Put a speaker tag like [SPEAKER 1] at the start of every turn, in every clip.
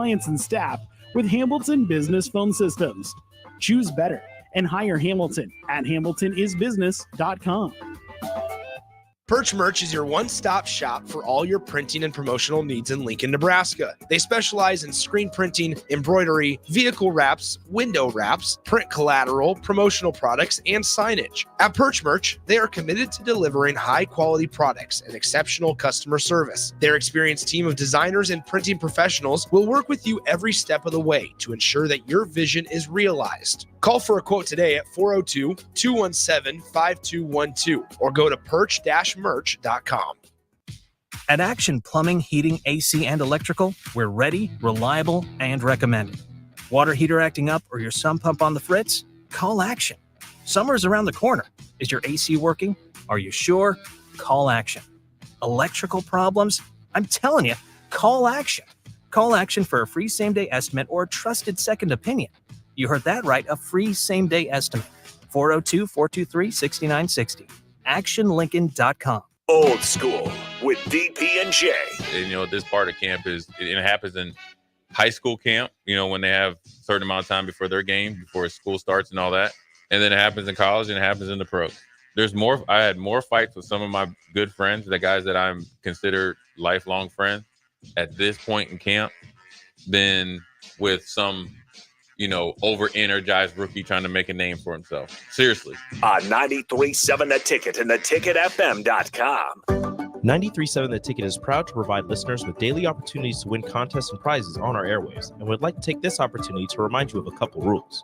[SPEAKER 1] clients and staff with Hamilton Business Phone Systems. Choose better and hire Hamilton at hamiltonisbusiness.com.
[SPEAKER 2] Perch Merch is your one-stop shop for all your printing and promotional needs in Lincoln, Nebraska. They specialize in screen printing, embroidery, vehicle wraps, window wraps, print collateral, promotional products, and signage. At Perch Merch, they are committed to delivering high-quality products and exceptional customer service. Their experienced team of designers and printing professionals will work with you every step of the way to ensure that your vision is realized. Call for a quote today at 402-217-5212 or go to perch-merch.com.
[SPEAKER 3] At Action Plumbing, Heating, AC, and Electrical, we're ready, reliable, and recommended. Water heater acting up or your sump pump on the fritz? Call Action. Summer's around the corner. Is your AC working? Are you sure? Call Action. Electrical problems? I'm telling you, call Action. Call Action for a free same-day estimate or a trusted second opinion. You heard that right, a free same-day estimate. 402-423-6960. ActionLincoln.com.
[SPEAKER 4] Old School with DP and J.
[SPEAKER 5] And, this part of camp it happens in high school camp, when they have a certain amount of time before their game, before school starts and all that. And then it happens in college and it happens in the pros. I had more fights with some of my good friends, the guys that I'm considered lifelong friends at this point in camp than with some over-energized rookie trying to make a name for himself. Seriously.
[SPEAKER 4] On 93.7 The Ticket and theticketfm.com.
[SPEAKER 6] 93.7 The Ticket is proud to provide listeners with daily opportunities to win contests and prizes on our airwaves, and would like to take this opportunity to remind you of a couple rules.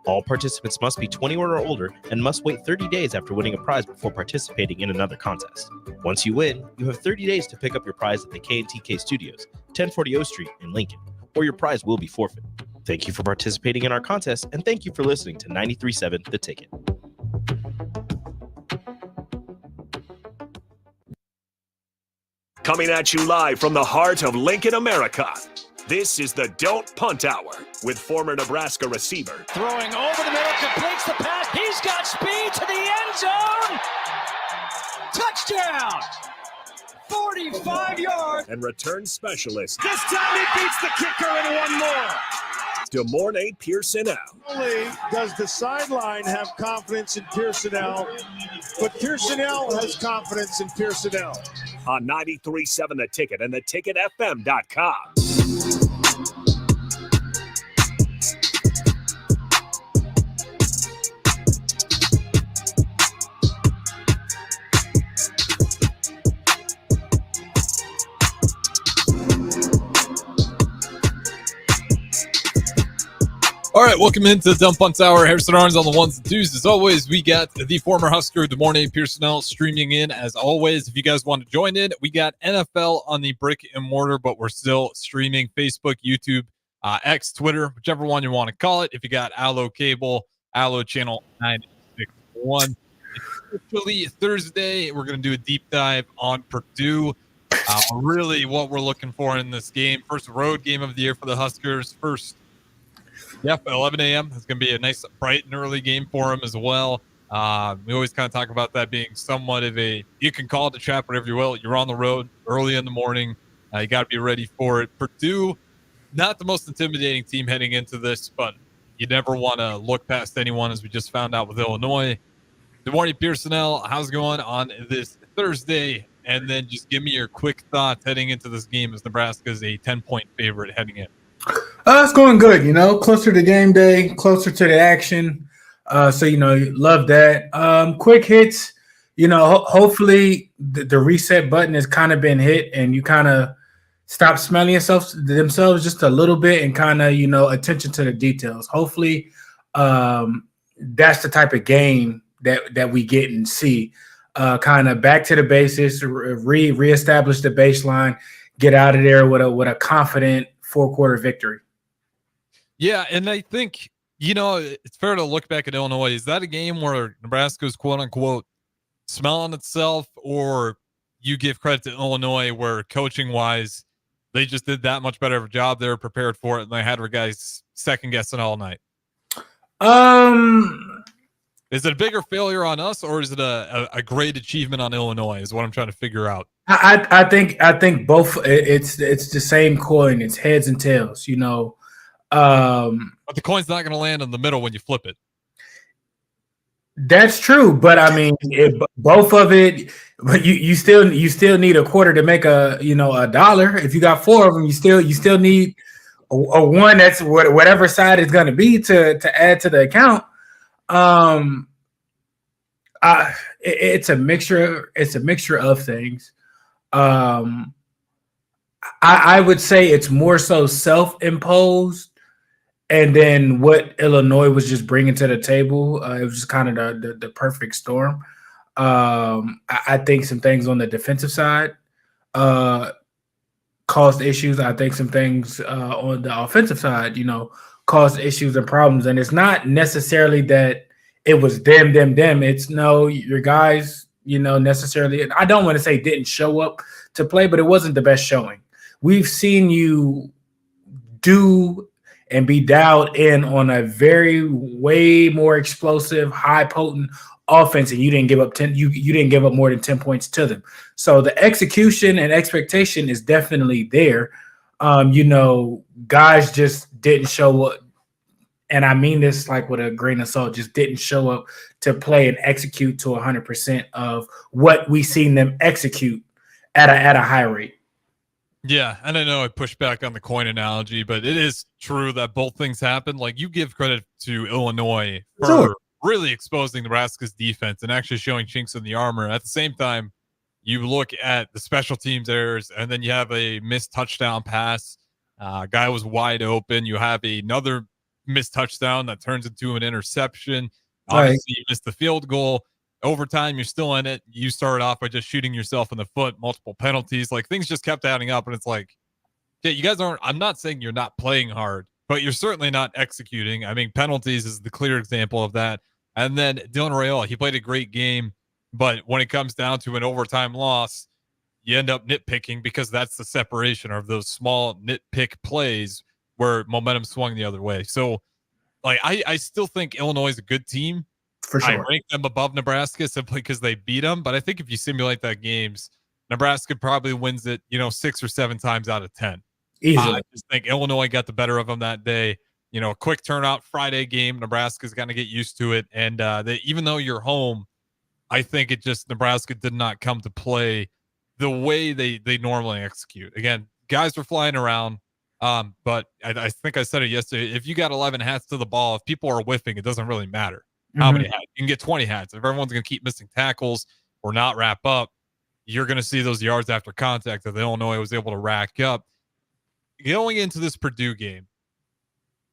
[SPEAKER 6] All participants must be 21 or older and must wait 30 days after winning a prize before participating in another contest. Once you win, you have 30 days to pick up your prize at the K&TK Studios, 1040 O Street in Lincoln, or your prize will be forfeit. Thank you for participating in our contest, and thank you for listening to 93.7 The Ticket.
[SPEAKER 4] Coming at you live from the heart of Lincoln, America. This is the Don't Punt Hour with former Nebraska receiver.
[SPEAKER 7] Throwing over the middle, completes the pass. He's got speed to the end zone. Touchdown. 45 yards.
[SPEAKER 4] And return specialist.
[SPEAKER 7] This time he beats the kicker and one more.
[SPEAKER 4] DeMornay Pierson-El.
[SPEAKER 8] Not only does the sideline have confidence in Pierson-El, but Pierson-El has confidence in Pierson-El.
[SPEAKER 4] On 93.7 The Ticket and theticketfm.com.
[SPEAKER 9] All right, welcome into the Dump Punt Hour. Harrison Arns on the ones and twos. As always, we got the former Husker, DeMornay Pierson-El, streaming in. As always, if you guys want to join in, we got NFL on the brick and mortar, but we're still streaming Facebook, YouTube, X, Twitter, whichever one you want to call it. If you got Allo Cable, Allo Channel 961. It's officially Thursday. We're going to do a deep dive on Purdue. Really what we're looking for in this game. First road game of the year for the Huskers. Yep, 11 a.m. It's going to be a nice, bright and early game for them as well. We always kind of talk about that being somewhat of you can call it a trap, whatever you will. You're on the road early in the morning. You got to be ready for it. Purdue, not the most intimidating team heading into this, but you never want to look past anyone, as we just found out with Illinois. DeMornay Pierson-El, how's it going on this Thursday? And then just give me your quick thoughts heading into this game, as Nebraska is a 10-point favorite heading in.
[SPEAKER 10] It's going good, closer to game day, closer to the action. So, love that. Quick hits, hopefully the reset button has kind of been hit and you kind of stop smelling themselves just a little bit and kind of, attention to the details. Hopefully that's the type of game that we get and see. Kind of back to the basics, reestablish the baseline, get out of there with a confident 4-quarter victory.
[SPEAKER 9] Yeah, and I think, it's fair to look back at Illinois. Is that a game where Nebraska's quote-unquote smelling itself, or you give credit to Illinois where coaching-wise they just did that much better of a job? They were prepared for it, and they had their guys second-guessing all night? Is it a bigger failure on us, or is it a great achievement on Illinois is what I'm trying to figure out?
[SPEAKER 10] I think both. It's the same coin. It's heads and tails.
[SPEAKER 9] But the coin's not going to land in the middle when you flip it.
[SPEAKER 10] That's true, but I mean, both of it. But you still need a quarter to make a dollar. If you got four of them, you still need a one. That's whatever side it's going to be to add to the account. It's a mixture. It's a mixture of things. I would say it's more so self-imposed. And then what Illinois was just bringing to the table, it was just kind of the perfect storm. I think some things on the defensive side caused issues. I think some things on the offensive side, caused issues and problems. And it's not necessarily that it was them. It's no, your guys, necessarily. I don't want to say didn't show up to play, but it wasn't the best showing. We've seen you do and be dialed in on a way more explosive, high potent offense, and you didn't give up 10. You didn't give up more than 10 points to them. So the execution and expectation is definitely there. Guys just didn't show up, and I mean this like with a grain of salt. Just didn't show up to play and execute to 100% of what we seen them execute at a high rate.
[SPEAKER 9] Yeah, and I know I pushed back on the coin analogy, but it is true that both things happened. Like, you give credit to Illinois for really exposing Nebraska's defense and actually showing chinks in the armor. At the same time, you look at the special teams errors, and then you have a missed touchdown pass. Guy was wide open. You have another missed touchdown that turns into an interception. Obviously, you missed the field goal. Overtime, you're still in it. You started off by just shooting yourself in the foot, multiple penalties. Like, things just kept adding up, and it's like, yeah, you guys aren't. I'm not saying you're not playing hard, but you're certainly not executing. I mean, penalties is the clear example of that. And then Dylan Raiola, he played a great game, but when it comes down to an overtime loss, you end up nitpicking because that's the separation of those small nitpick plays where momentum swung the other way. So, like, I still think Illinois is a good team.
[SPEAKER 10] For sure.
[SPEAKER 9] I rank them above Nebraska simply because they beat them. But I think if you simulate that games, Nebraska probably wins it, 6 or 7 times out of 10.
[SPEAKER 10] Easily.
[SPEAKER 9] I just think Illinois got the better of them that day. A quick turnout Friday game. Nebraska's going to get used to it. And even though you're home, I think Nebraska did not come to play the way they normally execute. Again, guys were flying around. But I think I said it yesterday. If you got 11 hats to the ball, if people are whiffing, it doesn't really matter how many hats. You can get 20 hats. If everyone's going to keep missing tackles or not wrap up, you're going to see those yards after contact that Illinois was able to rack up. Going into this Purdue game,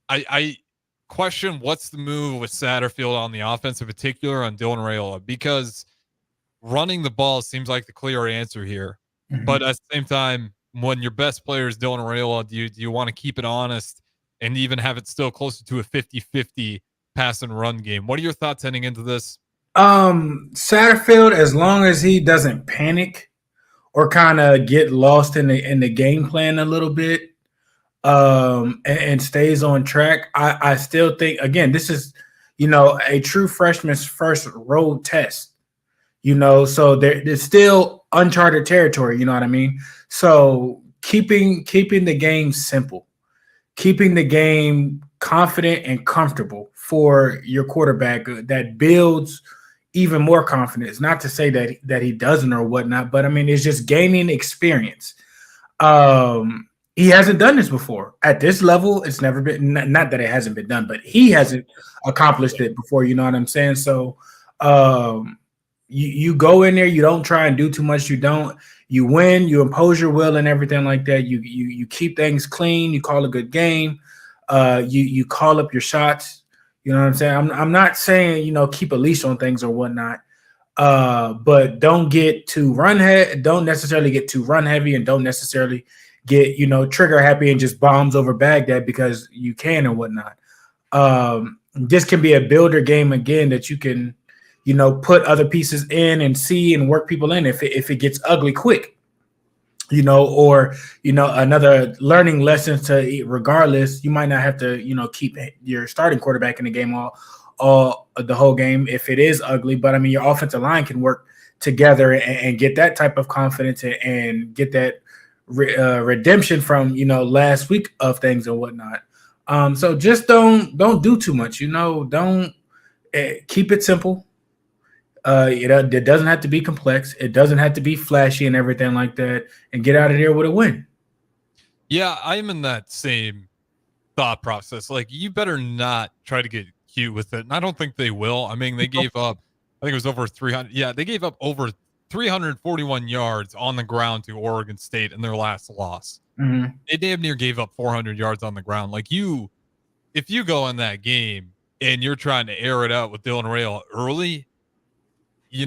[SPEAKER 9] I question what's the move with Satterfield on the offense, in particular on Dylan Raiola, because running the ball seems like the clear answer here. But at the same time, when your best player is Dylan Raiola, do you want to keep it honest and even have it still closer to a 50-50 pass and run game? What are your thoughts heading into this?
[SPEAKER 10] Satterfield, as long as he doesn't panic or kind of get lost in the game plan a little bit, and stays on track, I still think, again, this is, a true freshman's first road test, so there's still uncharted territory, you know what I mean? So keeping the game simple, keeping the game confident and comfortable for your quarterback, that builds even more confidence. Not to say that he doesn't or whatnot, but I mean, it's just gaining experience. He hasn't done this before at this level. It's never been, not that it hasn't been done, but he hasn't accomplished it before. You know what I'm saying? So you go in there, you don't try and do too much. You win, you impose your will and everything like that. You keep things clean. You call a good game. You call up your shots. You know what I'm saying? I'm not saying, keep a leash on things or whatnot. But don't get too don't necessarily get too run heavy, and don't necessarily get, trigger happy and just bombs over Baghdad because you can and whatnot. This can be a builder game again that you can, put other pieces in and see and work people in if it gets ugly quick. Or another learning lesson to, regardless, you might not have to, keep your starting quarterback in the game all the whole game if it is ugly. But I mean, your offensive line can work together and get that type of confidence and get that redemption from last week of things and whatnot. So just don't do too much. Don't keep it simple. It doesn't have to be complex. It doesn't have to be flashy and everything like that. And get out of there with a win.
[SPEAKER 9] Yeah, I'm in that same thought process. Like, you better not try to get cute with it. And I don't think they will. I mean, they gave up, I think it was over 300. Yeah, they gave up over 341 yards on the ground to Oregon State in their last loss.
[SPEAKER 10] Mm-hmm.
[SPEAKER 9] They damn near gave up 400 yards on the ground. Like, if you go in that game and you're trying to air it out with Dylan Rail early,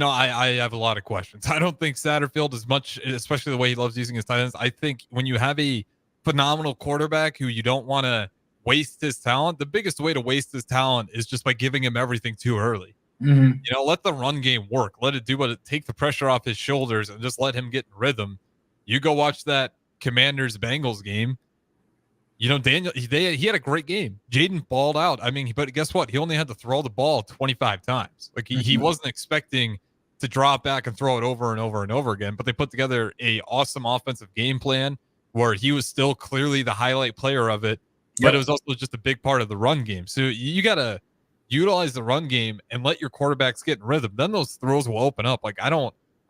[SPEAKER 9] I have a lot of questions. I don't think Satterfield as much, especially the way he loves using his tight ends. I think when you have a phenomenal quarterback who you don't want to waste his talent, the biggest way to waste his talent is just by giving him everything too early.
[SPEAKER 10] Mm-hmm.
[SPEAKER 9] Let the run game work. Let it do what it take the pressure off his shoulders and just let him get in rhythm. You go watch that Commanders Bengals game. Daniel, he had a great game. Jaden balled out. I mean, but guess what? He only had to throw the ball 25 times. Like, he wasn't expecting to drop back and throw it over and over and over again, but they put together a awesome offensive game plan where he was still clearly the highlight player of it, but it was also just a big part of the run game. So you got to utilize the run game and let your quarterbacks get in rhythm. Then those throws will open up. Like, I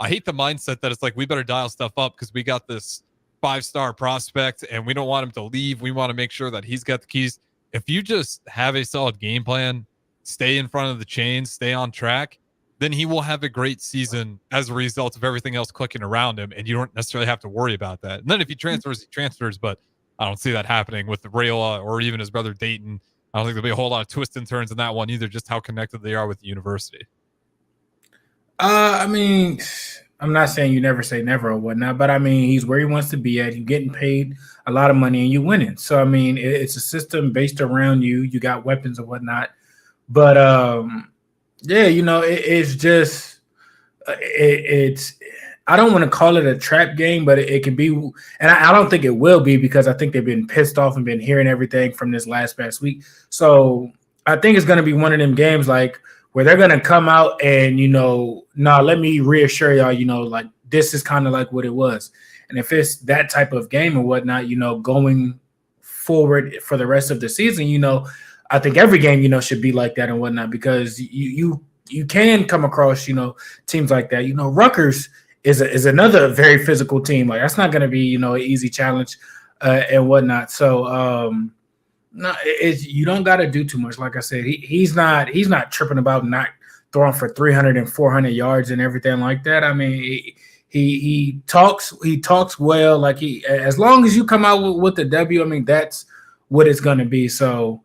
[SPEAKER 9] hate the mindset that it's like, we better dial stuff up because we got this 5-star prospect and we don't want him to leave. We want to make sure that he's got the keys. If you just have a solid game plan, stay in front of the chains, stay on track, then he will have a great season as a result of everything else clicking around him. And you don't necessarily have to worry about that. And then if he transfers, but I don't see that happening with Rayola or even his brother Dayton. I don't think there'll be a whole lot of twists and turns in that one either, just how connected they are with the university.
[SPEAKER 10] I mean, I'm not saying you never say never or whatnot, but I mean, he's where he wants to be at. You're getting paid a lot of money and you winning. So, I mean, it's a system based around you. You got weapons and whatnot. But, it's just, I don't want to call it a trap game, but it can be. And I don't think it will be because I think they've been pissed off and been hearing everything from this past week. So I think it's going to be one of them games like where they're going to come out and, let me reassure y'all, like this is kind of like what it was. And if it's that type of game or whatnot, going forward for the rest of the season, I think every game, should be like that and whatnot because you can come across, teams like that. Rutgers is another very physical team. Like that's not going to be, an easy challenge and whatnot. So, no, you don't got to do too much. Like I said, he's not tripping about not throwing for 300 and 400 yards and everything like that. I mean, he talks well. Like as long as you come out with the W, I mean, that's what it's going to be. So,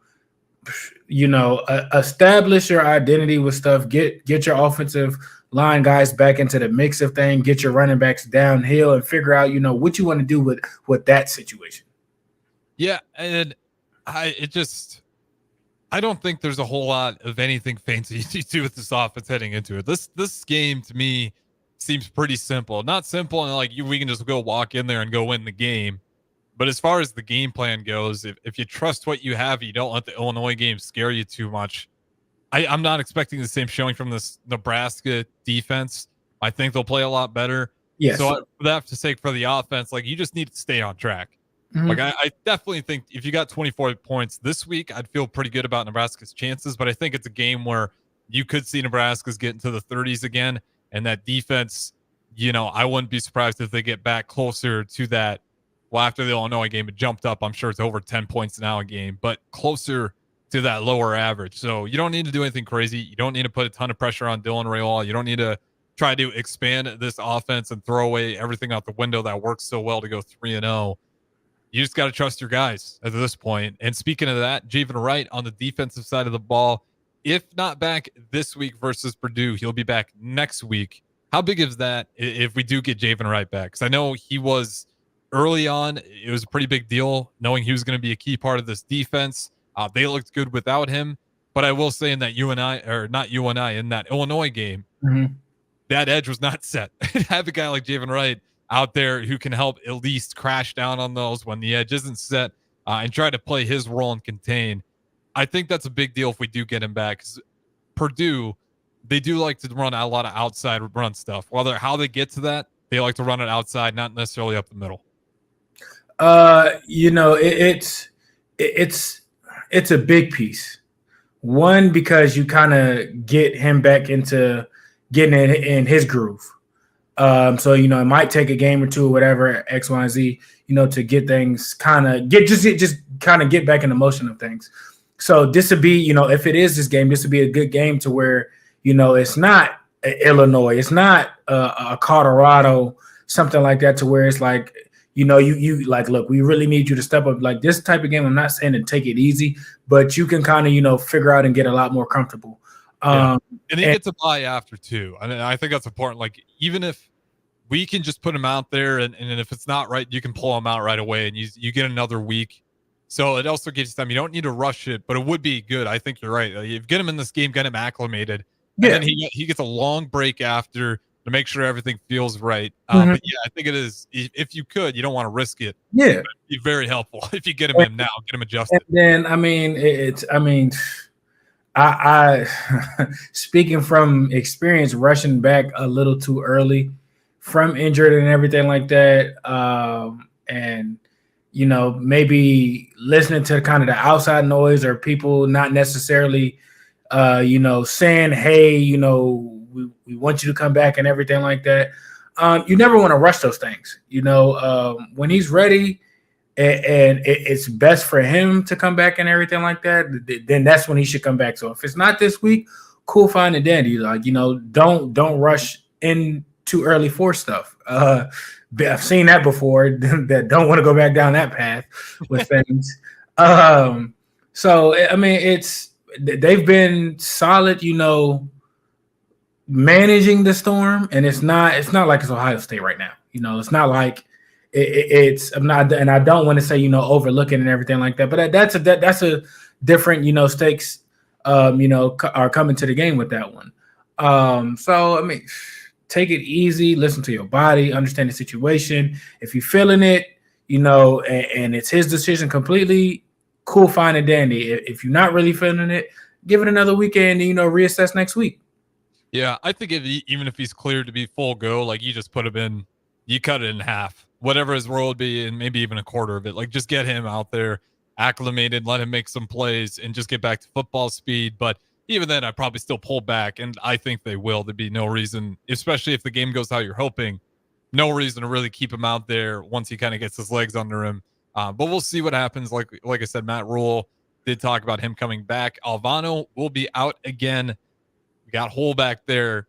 [SPEAKER 10] establish your identity with stuff. Get your offensive line guys back into the mix of things. Get your running backs downhill and figure out, what you want to do with that situation.
[SPEAKER 9] Yeah, and I don't think there's a whole lot of anything fancy to do with this offense heading into it. This game to me seems pretty simple. Not simple and like we can just go walk in there and go win the game. But as far as the game plan goes, if you trust what you have, you don't let the Illinois game scare you too much. I'm not expecting the same showing from this Nebraska defense. I think they'll play a lot better.
[SPEAKER 10] Yes.
[SPEAKER 9] So for that sake, for the offense, like you just need to stay on track.
[SPEAKER 10] Mm-hmm.
[SPEAKER 9] Like I definitely think if you got 24 points this week, I'd feel pretty good about Nebraska's chances. But I think it's a game where you could see Nebraska's get into the 30s again, and that defense, I wouldn't be surprised if they get back closer to that. Well, after the Illinois game, it jumped up. I'm sure it's over 10 points now a game, but closer to that lower average. So you don't need to do anything crazy. You don't need to put a ton of pressure on Dylan Rayola. You don't need to try to expand this offense and throw away everything out the window that works so well to go 3-0. You just got to trust your guys at this point. And speaking of that, Javen Wright on the defensive side of the ball, if not back this week versus Purdue, he'll be back next week. How big is that if we do get Javen Wright back? Because I know he was early on, it was a pretty big deal knowing he was going to be a key part of this defense. They looked good without him. But I will say in that in that Illinois game, that edge was not set. Have a guy like Javen Wright out there who can help at least crash down on those when the edge isn't set and try to play his role and contain. I think that's a big deal if we do get him back. 'Cause Purdue, they do like to run a lot of outside run stuff. Whether how they get to that, they like to run it outside, not necessarily up the middle.
[SPEAKER 10] It's a big piece. One, because you kind of get him back into getting in his groove. So it might take a game or two or whatever, X, Y, and Z, to get things just get back in the motion of things. So this would be, if it is this game, this would be a good game to where, it's not Illinois, it's not a Colorado, something like that, to where it's like, you like, look, we really need you to step up. Like this type of game, I'm not saying to take it easy, but you can kind of, figure out and get a lot more comfortable.
[SPEAKER 9] And he gets a bye after too. And I think that's important. Like, even if we can just put him out there and if it's not right, you can pull him out right away and you get another week. So it also gives time. You don't need to rush it, but it would be good. I think you're right. You get him in this game, get him acclimated. And then he gets a long break after to make sure everything feels right. But yeah, I think it is. If you could, you don't want to risk it.
[SPEAKER 10] Yeah,
[SPEAKER 9] it'd be very helpful if you get him in now, get him adjusted.
[SPEAKER 10] And then I speaking from experience, rushing back a little too early from injured and everything like that, and maybe listening to kind of the outside noise or people not necessarily, saying, hey, we want you to come back and everything like that. You never want to rush those things. When he's ready and it's best for him to come back and everything like that, then that's when he should come back. So if it's not this week, cool, fine and dandy. Like, don't rush in too early for stuff. I've seen that before that don't want to go back down that path with things. So, they've been solid, managing the storm, and it's not like it's Ohio State right now. It's not like I'm not, and I don't want to say overlooking and everything like that, but that's a different stakes are coming to the game with that one. So take it easy, listen to your body, understand the situation. If you're feeling it, and it's his decision completely, cool, fine and dandy. If you're not really feeling it, give it another weekend and reassess next week.
[SPEAKER 9] Yeah, I think even if he's cleared to be full go, like you just put him in, you cut it in half, whatever his role would be, and maybe even a quarter of it. Like just get him out there, acclimated, let him make some plays, and just get back to football speed. But even then, I'd probably still pull back, and I think they will. There'd be no reason, especially if the game goes how you're hoping, no reason to really keep him out there once he kind of gets his legs under him. But we'll see what happens. Like I said, Matt Rule did talk about him coming back. Alvano will be out again. We got Hole back there.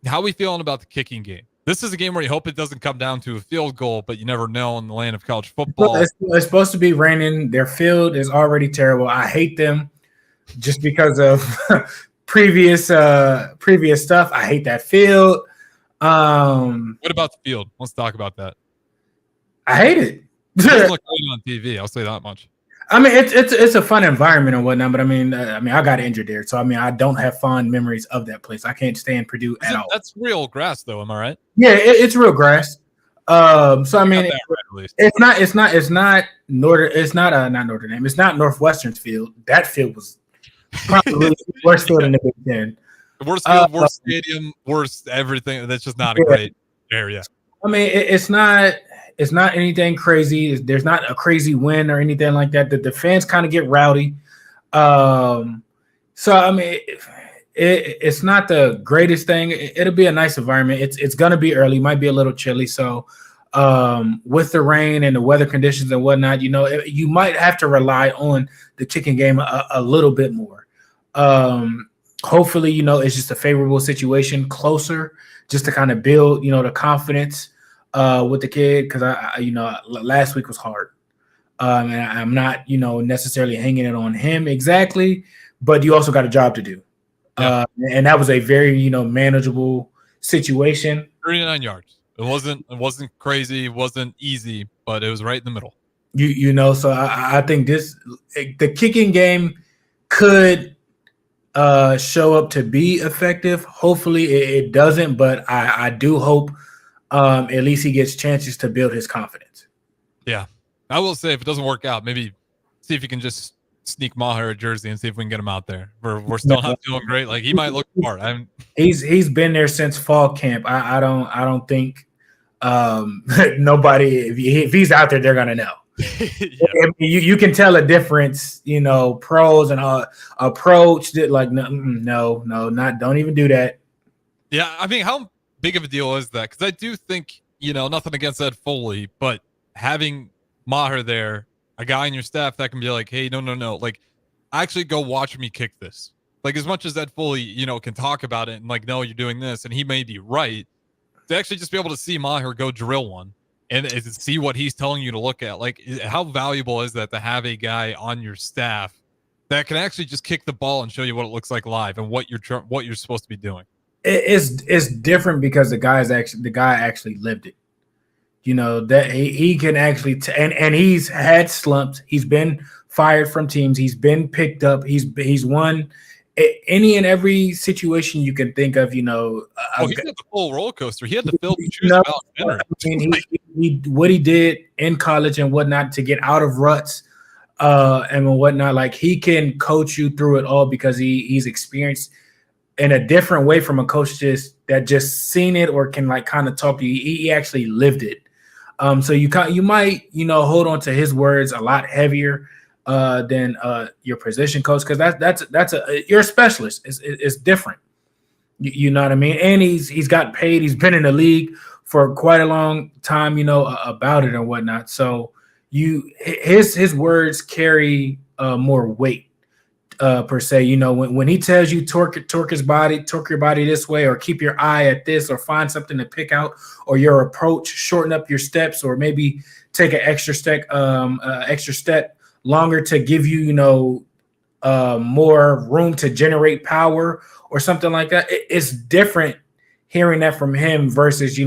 [SPEAKER 9] How are we feeling about the kicking game? This is a game where you hope it doesn't come down to a field goal, but you never know in the land of college football.
[SPEAKER 10] It's supposed to be raining. Their field is already terrible. I hate them just because of previous stuff. I hate that field.
[SPEAKER 9] What about the field? Let's talk about that.
[SPEAKER 10] I hate it.
[SPEAKER 9] It doesn't look great on TV. I'll say that much.
[SPEAKER 10] It's a fun environment and whatnot, but I got injured there, so I don't have fond memories of that place. I can't stand Purdue at all.
[SPEAKER 9] That's real grass, though. Am I right?
[SPEAKER 10] Yeah, it's real grass. It's not Notre Dame. It's not Northwestern's field. That field was probably the worst field in the Big Ten.
[SPEAKER 9] Worst field, worst stadium, worst everything. That's just not a great area. It's not anything crazy. There's not a crazy win or anything like that. The fans kind of get rowdy. It's not the greatest thing. It'll be a nice environment. It's going to be early. Might be a little chilly. So with the rain and the weather conditions and whatnot, you might have to rely on the kicking game a little bit more. Hopefully, it's just a favorable situation, closer, just to kind of build, the confidence with the kid, because last week was hard, and I'm not necessarily hanging it on him exactly, but you also got a job to do, and that was a very manageable situation. 39 yards. It wasn't crazy, it wasn't easy, but it was right in the middle.
[SPEAKER 10] So I think the kicking game could show up to be effective. Hopefully it doesn't, but I do hope at least he gets chances to build his confidence.
[SPEAKER 9] Yeah. I will say, if it doesn't work out, maybe see if you can just sneak Maher a jersey and see if we can get him out there. We're still not doing great. Like, he might look smart.
[SPEAKER 10] He's been there since fall camp. I don't think nobody, if he's out there, they're gonna know. Yeah. You can tell a difference, pros and approach that, like, no, not, don't even do that.
[SPEAKER 9] Yeah, I mean, how big of a deal is that? Because I do think, nothing against Ed Foley, but having Maher there, a guy on your staff that can be like, hey, no, like, actually go watch me kick this. Like, as much as Ed Foley, can talk about it and like, no, you're doing this, and he may be right, to actually just be able to see Maher go drill one and see what he's telling you to look at. Like, how valuable is that to have a guy on your staff that can actually just kick the ball and show you what it looks like live and what you're supposed to be doing?
[SPEAKER 10] It's different because the guy actually lived it. That he can actually and he's had slumps. He's been fired from teams. He's been picked up. He's won any and every situation you can think of. He had
[SPEAKER 9] the full roller coaster. He had to fill the shoes about dinner.
[SPEAKER 10] I mean, he what he did in college and whatnot to get out of ruts and whatnot. Like, he can coach you through it all because he's experienced in a different way from a coach that just seen it or can like kind of talk to you. He actually lived it. So you might hold on to his words a lot heavier than your position coach, because you're a specialist. It's different. You know what I mean? And he's got paid. He's been in the league for quite a long time. About it and whatnot. So his words carry more weight. Per se, when he tells you torque your body this way, or keep your eye at this, or find something to pick out, or your approach, shorten up your steps, or maybe take an extra step longer to give you, more room to generate power or something like that. It's different hearing that from him versus,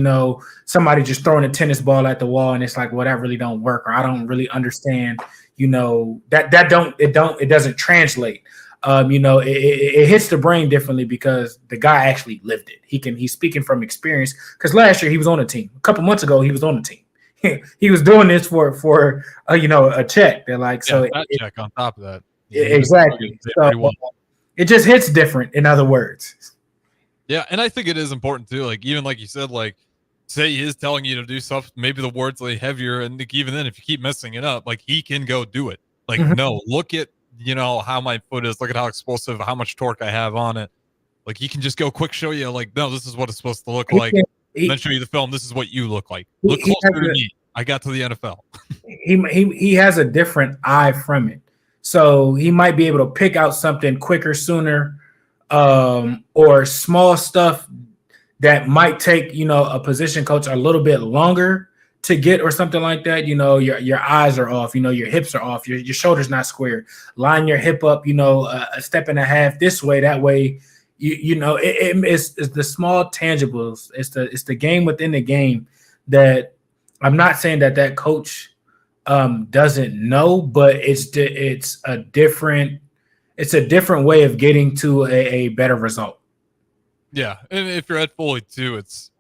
[SPEAKER 10] somebody just throwing a tennis ball at the wall and it's like, well, that really don't work, or I don't really understand. It doesn't translate. It hits the brain differently because the guy actually lived it. He's speaking from experience, because last year he was on a team. A couple months ago he was on the team. He was doing this for a check. They're like,
[SPEAKER 9] check on top of that.
[SPEAKER 10] Exactly. So it just hits different, in other words.
[SPEAKER 9] Yeah, and I think it is important too. Like, even like you said, like, say he is telling you to do stuff, maybe the words lay heavier, and even then, if you keep messing it up, like, he can go do it. Like, no, look at how my foot is, look at how explosive, how much torque I have on it. Like, he can just go quick show you, like, no, this is what it's supposed to look like. Then show you the film. This is what you look like. Look closer to me. I got to the NFL.
[SPEAKER 10] He has a different eye from it, so he might be able to pick out something quicker, sooner, or small stuff that might take, a position coach a little bit longer to get, or something like that. Your eyes are off, your hips are off, your shoulder's not square. Line your hip up, a step and a half this way, that way. It's the small tangibles. It's the game within the game that I'm not saying that coach doesn't know, but it's a different way of getting to a better result.
[SPEAKER 9] Yeah, and if you're at Foley too, it's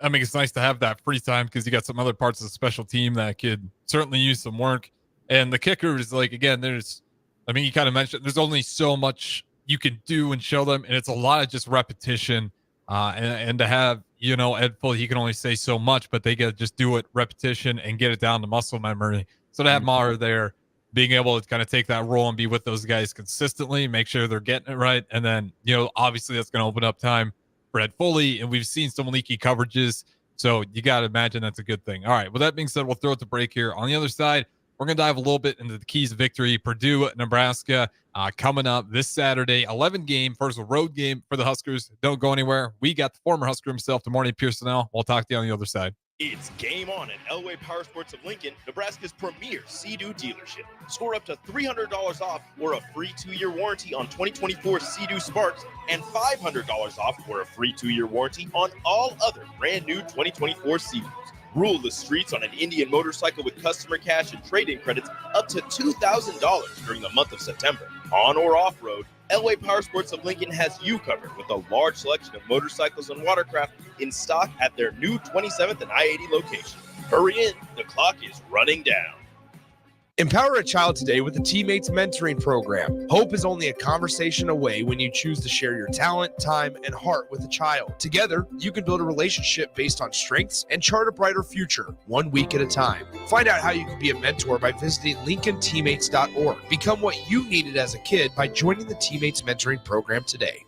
[SPEAKER 9] nice to have that free time, because you got some other parts of the special team that could certainly use some work. And the kicker is, like, again, you kind of mentioned there's only so much you can do and show them, and it's a lot of just repetition. And to have, Ed Foley, he can only say so much, but they got to just do it, repetition, and get it down to muscle memory. So to have Maher there, being able to kind of take that role and be with those guys consistently, make sure they're getting it right. And then, obviously that's going to open up time for Ed Foley, and we've seen some leaky coverages. So you got to imagine that's a good thing. All right. With that being said, we'll throw it to break here. On the other side, we're going to dive a little bit into the keys of victory. Purdue, Nebraska, coming up this Saturday, 11-game first road game for the Huskers. Don't go anywhere. We got the former Husker himself, Pierson-El. We'll talk to you on the other side.
[SPEAKER 11] It's game on at Elway Power Sports of Lincoln, Nebraska's premier Sea-Doo dealership. Score up to $300 off or a free 2-year warranty on 2024 Sea-Doo Sparks, and $500 off or a free 2-year warranty on all other brand new 2024 Sea-Doos. Rule the streets on an Indian motorcycle with customer cash and trade-in credits up to $2,000 during the month of September. On or off-road, Elway Power Sports of Lincoln has you covered with a large selection of motorcycles and watercraft in stock at their new 27th and I-80 location. Hurry in, the clock is running down.
[SPEAKER 2] Empower a child today with the Teammates Mentoring Program. Hope is only a conversation away when you choose to share your talent, time, and heart with a child. Together, you can build a relationship based on strengths and chart a brighter future, 1 week at a time. Find out how you can be a mentor by visiting LincolnTeammates.org. Become what you needed as a kid by joining the Teammates Mentoring Program today.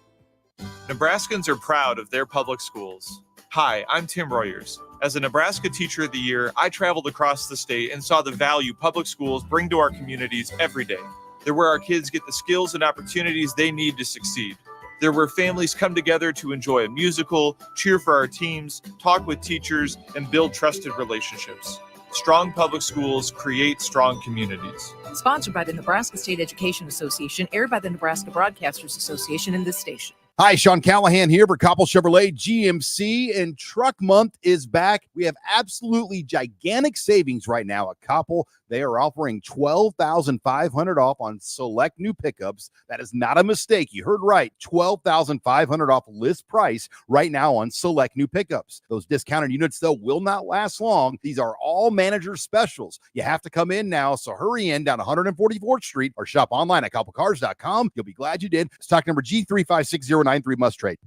[SPEAKER 12] Nebraskans are proud of their public schools. Hi, I'm Tim Royers. As a Nebraska Teacher of the Year, I traveled across the state and saw the value public schools bring to our communities every day. They're where our kids get the skills and opportunities they need to succeed. They're where families come together to enjoy a musical, cheer for our teams, talk with teachers, and build trusted relationships. Strong public schools create strong communities.
[SPEAKER 13] Sponsored by the Nebraska State Education Association, aired by the Nebraska Broadcasters Association and this station.
[SPEAKER 14] Hi, Sean Callahan here for Koppel Chevrolet GMC, and Truck Month is back. We have absolutely gigantic savings right now at Koppel. They are offering $12,500 off on select new pickups. That is not a mistake. You heard right. $12,500 off list price right now on select new pickups. Those discounted units, though, will not last long. These are all manager specials. You have to come in now, so hurry in down 144th Street or shop online at koppelcars.com. You'll be glad you did. Stock number G35609. 93 must trade.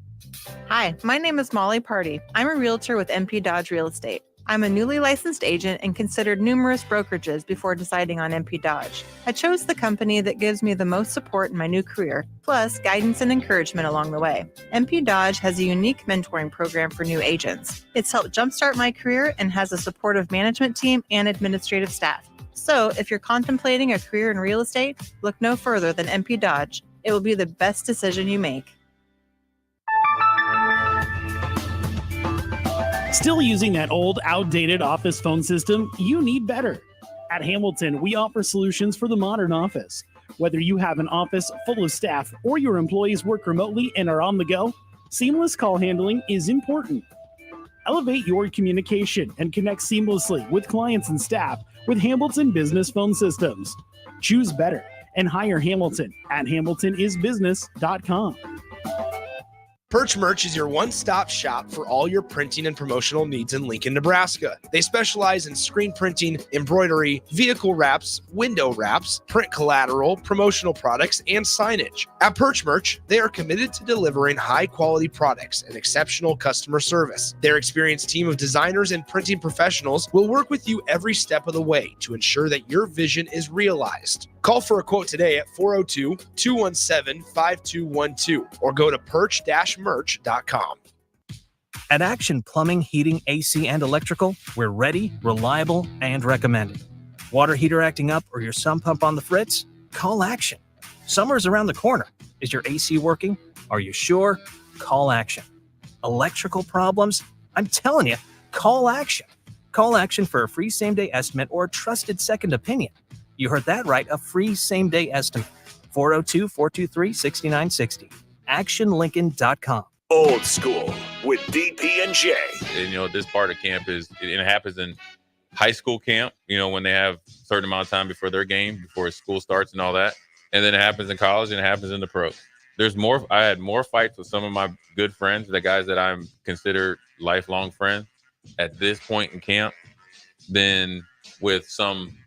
[SPEAKER 15] Hi, my name is Molly Party. I'm a realtor with MP Dodge Real Estate. I'm a newly licensed agent and considered numerous brokerages before deciding on MP Dodge. I chose the company that gives me the most support in my new career, plus guidance and encouragement along the way. MP Dodge has a unique mentoring program for new agents. It's helped jumpstart my career and has a supportive management team and administrative staff. So if you're contemplating a career in real estate, look no further than MP Dodge. It will be the best decision you make.
[SPEAKER 1] Still using that old, outdated office phone system? You need better. At Hamilton, we offer solutions for the modern office. Whether you have an office full of staff or your employees work remotely and are on the go, seamless call handling is important. Elevate your communication and connect seamlessly with clients and staff with Hamilton Business Phone Systems. Choose better and hire Hamilton at hamiltonisbusiness.com.
[SPEAKER 2] Perch Merch is your one-stop shop for all your printing and promotional needs in Lincoln, Nebraska. They specialize in screen printing, embroidery, vehicle wraps, window wraps, print collateral, promotional products, and signage. At Perch Merch, they are committed to delivering high-quality products and exceptional customer service. Their experienced team of designers and printing professionals will work with you every step of the way to ensure that your vision is realized. Call for a quote today at 402-217-5212 or go to perch-merch.com.
[SPEAKER 3] At Action Plumbing, Heating, AC, and Electrical, we're ready, reliable, and recommended. Water heater acting up or your sump pump on the fritz? Call Action. Summer's around the corner. Is your AC working? Are you sure? Call Action. Electrical problems? I'm telling you, call Action. Call Action for a free same-day estimate or trusted second opinion. You heard that right, a free same-day estimate. 402-423-6960. ActionLincoln.com.
[SPEAKER 4] Old School with DP and J.
[SPEAKER 5] And, this part of camp it happens in high school camp, when they have a certain amount of time before their game, before school starts and all that. And then it happens in college and it happens in the pros. I had more fights with some of my good friends, the guys that I'm considered lifelong friends at this point in camp, than with some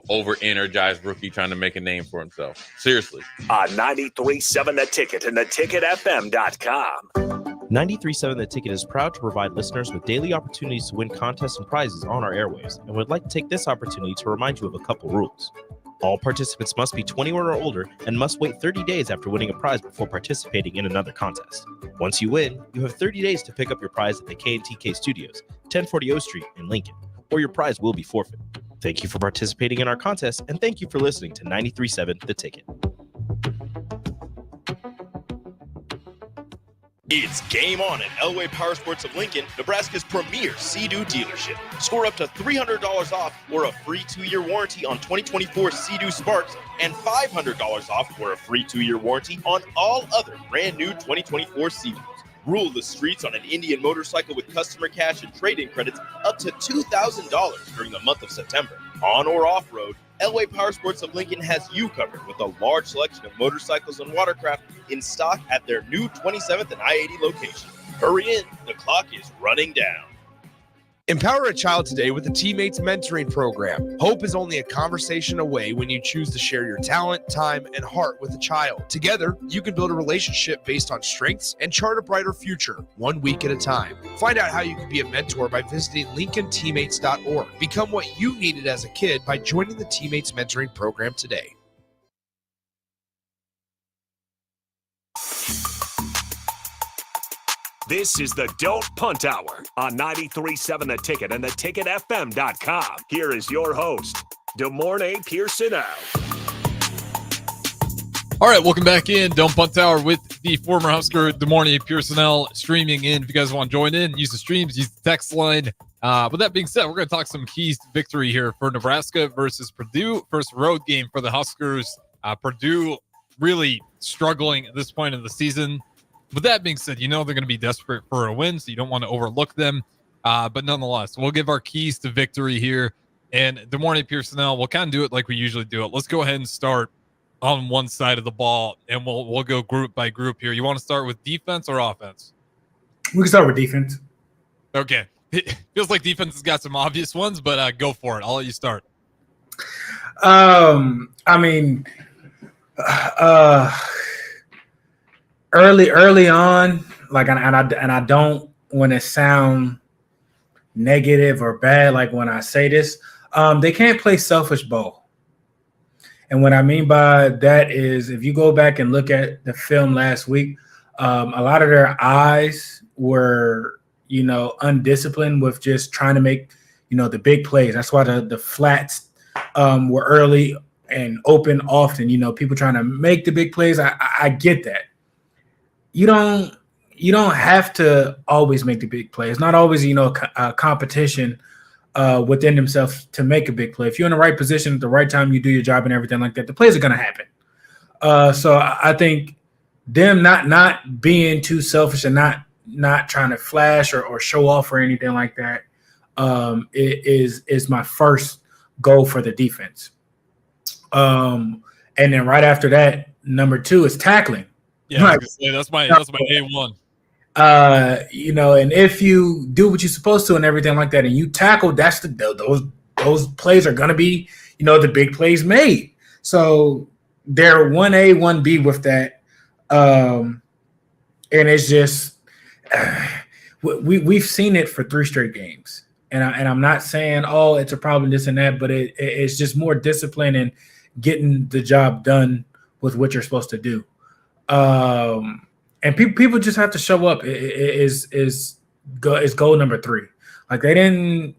[SPEAKER 5] over-energized rookie trying to make a name for himself. Seriously.
[SPEAKER 4] On 93.7 The Ticket and theticketfm.com.
[SPEAKER 6] 93.7 The Ticket is proud to provide listeners with daily opportunities to win contests and prizes on our airwaves, and would like to take this opportunity to remind you of a couple rules. All participants must be 21 or older and must wait 30 days after winning a prize before participating in another contest. Once you win, you have 30 days to pick up your prize at the K&TK Studios, 1040 O Street in Lincoln, or your prize will be forfeit. Thank you for participating in our contest, and thank you for listening to 93.7 The Ticket.
[SPEAKER 11] It's game on at Elway Power Sports of Lincoln, Nebraska's premier Sea-Doo dealership. Score up to $300 off or a free 2-year warranty on 2024 Sea-Doo Sparks and $500 off or a free 2-year warranty on all other brand new 2024 Sea-Doos. Rule the streets on an Indian motorcycle with customer cash and trade-in credits up to $2,000 during the month of September. On or off-road, Elway Power Sports of Lincoln has you covered with a large selection of motorcycles and watercraft in stock at their new 27th and I-80 location. Hurry in, the clock is running down.
[SPEAKER 2] Empower a child today with the Teammates Mentoring Program. Hope is only a conversation away when you choose to share your talent, time, and heart with a child. Together, you can build a relationship based on strengths and chart a brighter future, 1 week at a time. Find out how you can be a mentor by visiting LincolnTeammates.org. Become what you needed as a kid by joining the Teammates Mentoring Program today.
[SPEAKER 4] This is the Don't Punt Hour on 93.7 The Ticket and theticketfm.com. Here is your host, DeMornay Pierson-El.
[SPEAKER 9] All right, welcome back in. Don't Punt Hour with the former Husker, DeMornay Pierson-El, streaming in. If you guys want to join in, use the streams, use the text line. With that being said, we're going to talk some keys to victory here for Nebraska versus Purdue. First road game for the Huskers. Purdue really struggling at this point of the season. With that being said, you know they're going to be desperate for a win, so you don't want to overlook them. But nonetheless, we'll give our keys to victory here. And DeMornay Pierson-El, we'll kind of do it like we usually do it. Let's go ahead and start on one side of the ball, and we'll go group by group here. You want to start with defense or offense?
[SPEAKER 10] We can start with defense.
[SPEAKER 9] Okay. It feels like defense has got some obvious ones, but go for it. I'll let you start.
[SPEAKER 10] Early on, like, and I don't want to sound negative or bad, like when I say this, they can't play selfish ball. And what I mean by that is, if you go back and look at the film last week, a lot of their eyes were, undisciplined with just trying to make, the big plays. That's why the flats were early and open often. People trying to make the big plays. I get that. You don't have to always make the big play. It's not always, a competition within themselves to make a big play. If you're in the right position at the right time, you do your job and everything like that, the plays are going to happen. So I think them not being too selfish and not trying to flash or show off or anything like that is my first goal for the defense. And then right after that, number 2 is tackling.
[SPEAKER 9] Yeah, I was gonna say, that's my A1.
[SPEAKER 10] And if you do what you're supposed to and everything like that, and you tackle, that's those plays are gonna be, the big plays made. So they're 1A, 1B with that, and it's just we've seen it for 3 straight games, and I'm not saying it's a problem, this and that, but it's just more discipline and getting the job done with what you're supposed to do. And people just have to show up. Is goal number 3. Like, they didn't.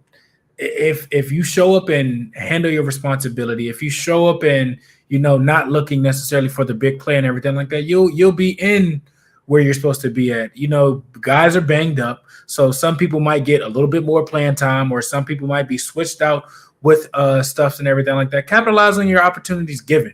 [SPEAKER 10] If you show up and handle your responsibility, if you show up and not looking necessarily for the big play and everything like that, you'll be in where you're supposed to be at. Guys are banged up, so some people might get a little bit more playing time, or some people might be switched out with stuffs and everything like that. Capitalize on your opportunities given.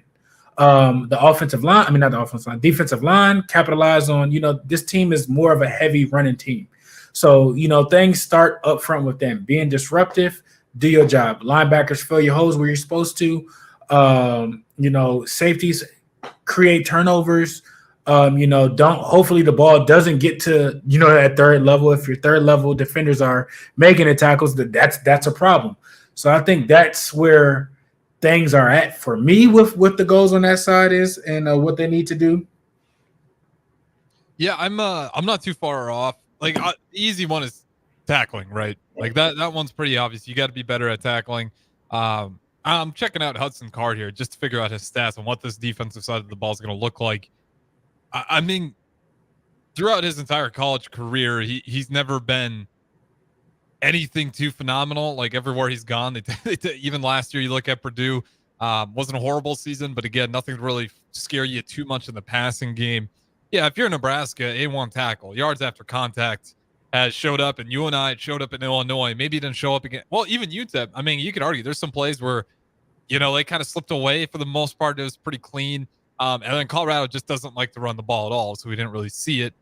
[SPEAKER 10] The offensive line, not the offensive line, defensive line, capitalize on, this team is more of a heavy running team. So, things start up front with them. Being disruptive, do your job. Linebackers, fill your holes where you're supposed to. Safeties, create turnovers. Hopefully the ball doesn't get to, that third level. If your third level defenders are making the tackles, that's a problem. So I think that's where things are at for me with what the goals on that side is and what they need to do.
[SPEAKER 9] Yeah, I'm not too far off. Like, the easy one is tackling, right? Like that one's pretty obvious. You got to be better at tackling. I'm checking out Hudson Card here just to figure out his stats and what this defensive side of the ball is going to look like. I mean, throughout his entire college career, he's never been anything too phenomenal. Like, everywhere he's gone, even last year, you look at Purdue, wasn't a horrible season, but again, nothing to really scare you too much in the passing game. Yeah, if you're Nebraska, A1 tackle, yards after contact has showed up, and UNI showed up in Illinois. Maybe it didn't show up again. Well, even UTEP, I mean, you could argue there's some plays where, they kind of slipped away. For the most part, it was pretty clean. And then Colorado just doesn't like to run the ball at all, so we didn't really see it.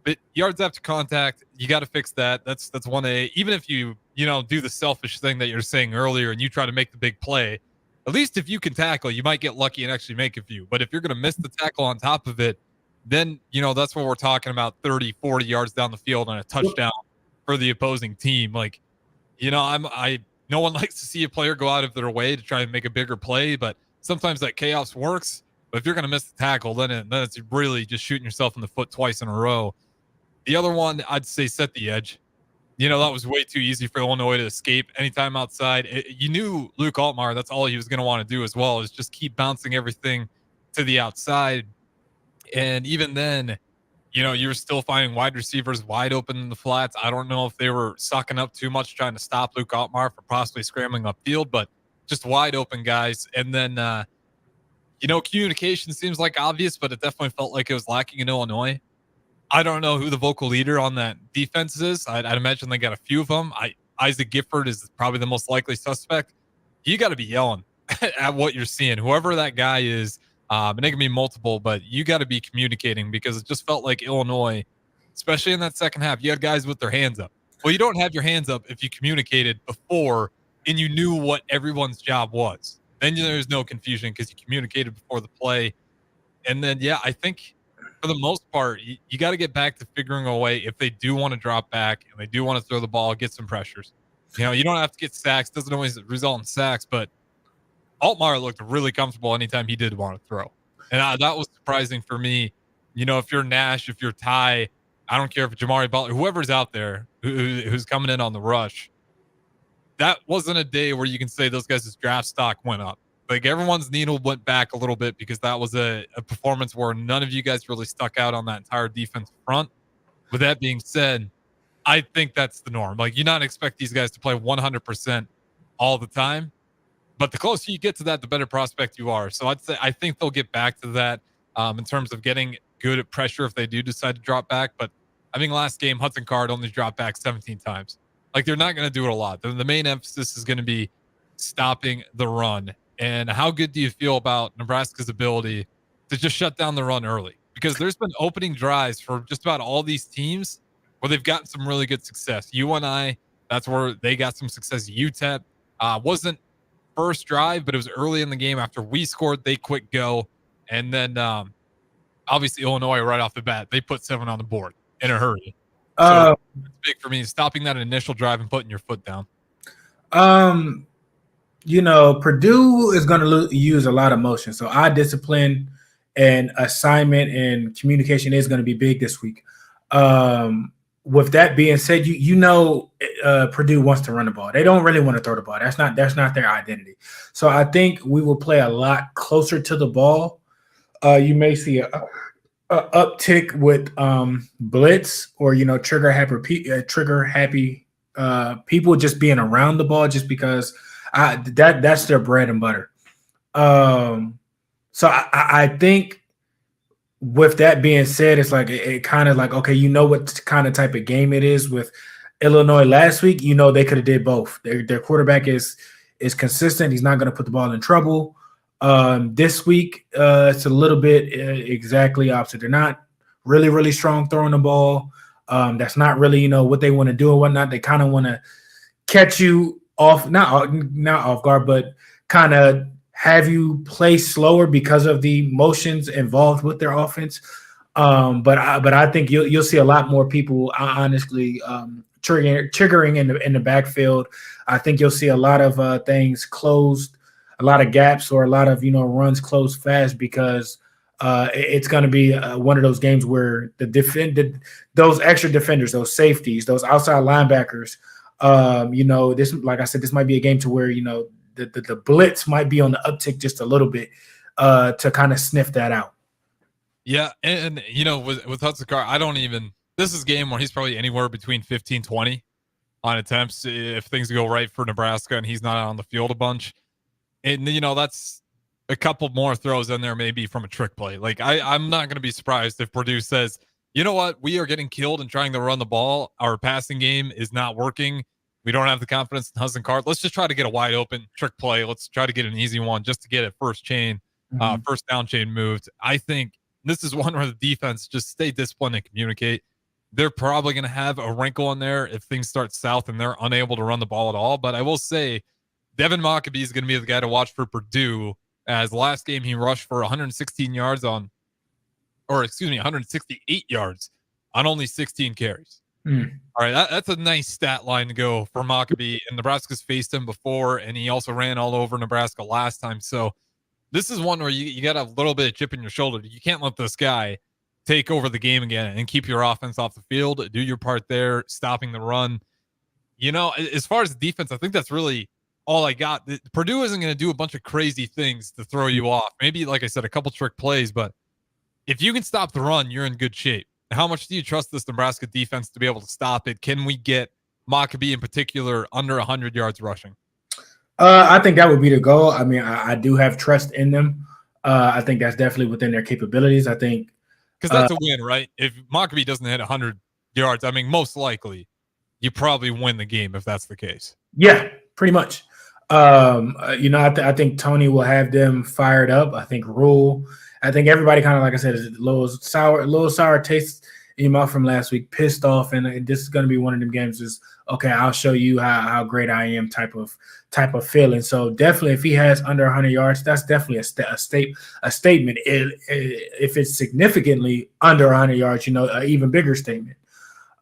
[SPEAKER 9] But yards after contact, you got to fix that. That's 1A. Even if you do the selfish thing that you're saying earlier and you try to make the big play, at least if you can tackle, you might get lucky and actually make a few. But if you're going to miss the tackle on top of it, then that's what we're talking about, 30, 40 yards down the field and a touchdown for the opposing team. Like, No one likes to see a player go out of their way to try and make a bigger play, but sometimes that chaos works. But if you're going to miss the tackle, then it's really just shooting yourself in the foot twice in a row. The other one, I'd say set the edge. That was way too easy for Illinois to escape anytime outside. You knew Luke Altmaier, that's all he was going to want to do as well, is just keep bouncing everything to the outside. And even then, you were still finding wide receivers wide open in the flats. I don't know if they were sucking up too much trying to stop Luke Altmaier from possibly scrambling upfield, but just wide open guys. And then, communication seems like obvious, but it definitely felt like it was lacking in Illinois. I don't know who the vocal leader on that defense is. I'd imagine they got a few of them. Isaac Gifford is probably the most likely suspect. You got to be yelling at what you're seeing. Whoever that guy is, and it can be multiple, but you got to be communicating, because it just felt like Illinois, especially in that second half, you had guys with their hands up. Well, you don't have your hands up if you communicated before and you knew what everyone's job was. Then there's no confusion because you communicated before the play. And then, I think for the most part, you got to get back to figuring a way, if they do want to drop back and they do want to throw the ball, get some pressures. You don't have to get sacks. Doesn't always result in sacks, but Altmaier looked really comfortable anytime he did want to throw. And that was surprising for me. If you're Nash, if you're Ty, I don't care if it's Jamari Butler, whoever's out there who's coming in on the rush, that wasn't a day where you can say those guys' draft stock went up. Like, everyone's needle went back a little bit, because that was a performance where none of you guys really stuck out on that entire defensive front. With that being said, I think that's the norm. Like, you not expect these guys to play 100% all the time, but the closer you get to that, the better prospect you are. So I think they'll get back to that in terms of getting good at pressure if they do decide to drop back. But I think last game, Hudson Card only dropped back 17 times. Like, they're not going to do it a lot. The main emphasis is going to be stopping the run. And how good do you feel about Nebraska's ability to just shut down the run early? Because there's been opening drives for just about all these teams where they've gotten some really good success. UNI, that's where they got some success. UTEP wasn't first drive, but it was early in the game after we scored. They quick go. And then obviously Illinois right off the bat, they put 7 on the board in a hurry. So it's big for me, stopping that initial drive and putting your foot down.
[SPEAKER 10] Purdue is going to use a lot of motion. So eye discipline and assignment and communication is going to be big this week. With that being said, Purdue wants to run the ball. They don't really want to throw the ball. That's not their identity. So I think we will play a lot closer to the ball. You may see a uptick with blitz or trigger happy people just being around the ball, just because that's their bread and butter. So I think with that being said, it's like it kind of like, okay, what kind of type of game it is with Illinois last week. They could have did both. Their quarterback is consistent. He's not going to put the ball in trouble. This week, it's a little bit exactly opposite. They're not really, really strong throwing the ball. That's not really, what they want to do and whatnot. They kind of want to catch you off, not off guard, but kind of have you play slower because of the motions involved with their offense. But I think you'll see a lot more people, honestly, triggering in the backfield. I think you'll see a lot of things closed, a lot of gaps, or a lot of runs closed fast, because it's going to be one of those games where those extra defenders, those safeties, those outside linebackers, this, like I said, this might be a game to where the blitz might be on the uptick just a little bit to kind of sniff that out.
[SPEAKER 9] Yeah, and with Hudson Card, this is a game where he's probably anywhere between 15-20 on attempts if things go right for Nebraska and he's not on the field a bunch. And that's a couple more throws in there, maybe from a trick play. Like, I'm not going to be surprised if Purdue says, you know what, we are getting killed and trying to run the ball. Our passing game is not working. We don't have the confidence in Hudson Card. Let's just try to get a wide open trick play. Let's try to get an easy one just to get it first down chain moved. I think this is one where the defense just stay disciplined and communicate. They're probably going to have a wrinkle in there if things start south and they're unable to run the ball at all. But I will say, Devin Mockabee is going to be the guy to watch for Purdue, as last game he rushed for 168 yards on only 16 carries. All right, that's a nice stat line to go for Mockabee. And Nebraska's faced him before, and he also ran all over Nebraska last time. So this is one where you got a little bit of chip in your shoulder. You can't let this guy take over the game again and keep your offense off the field. Do your part there, stopping the run. As far as the defense, I think that's really all I got. Purdue isn't going to do a bunch of crazy things to throw you off. Maybe, like I said, a couple trick plays, but if you can stop the run, you're in good shape. How much do you trust this Nebraska defense to be able to stop it? Can we get Mockabee in particular under 100 yards rushing?
[SPEAKER 10] I think that would be the goal. I mean, I do have trust in them. I think that's definitely within their capabilities. I think
[SPEAKER 9] because that's a win, right? If Mockabee doesn't hit 100 yards, I mean, most likely you probably win the game if that's the case.
[SPEAKER 10] Yeah, pretty much. I think Tony will have them fired up. I think Rule. I think everybody kind of, like I said, is a little sour taste in your mouth from last week, pissed off, and this is going to be one of them games. Is okay, I'll show you how great I am type of feeling. So definitely, if he has under 100 yards, that's definitely a statement. If it's significantly under 100 yards, an even bigger statement.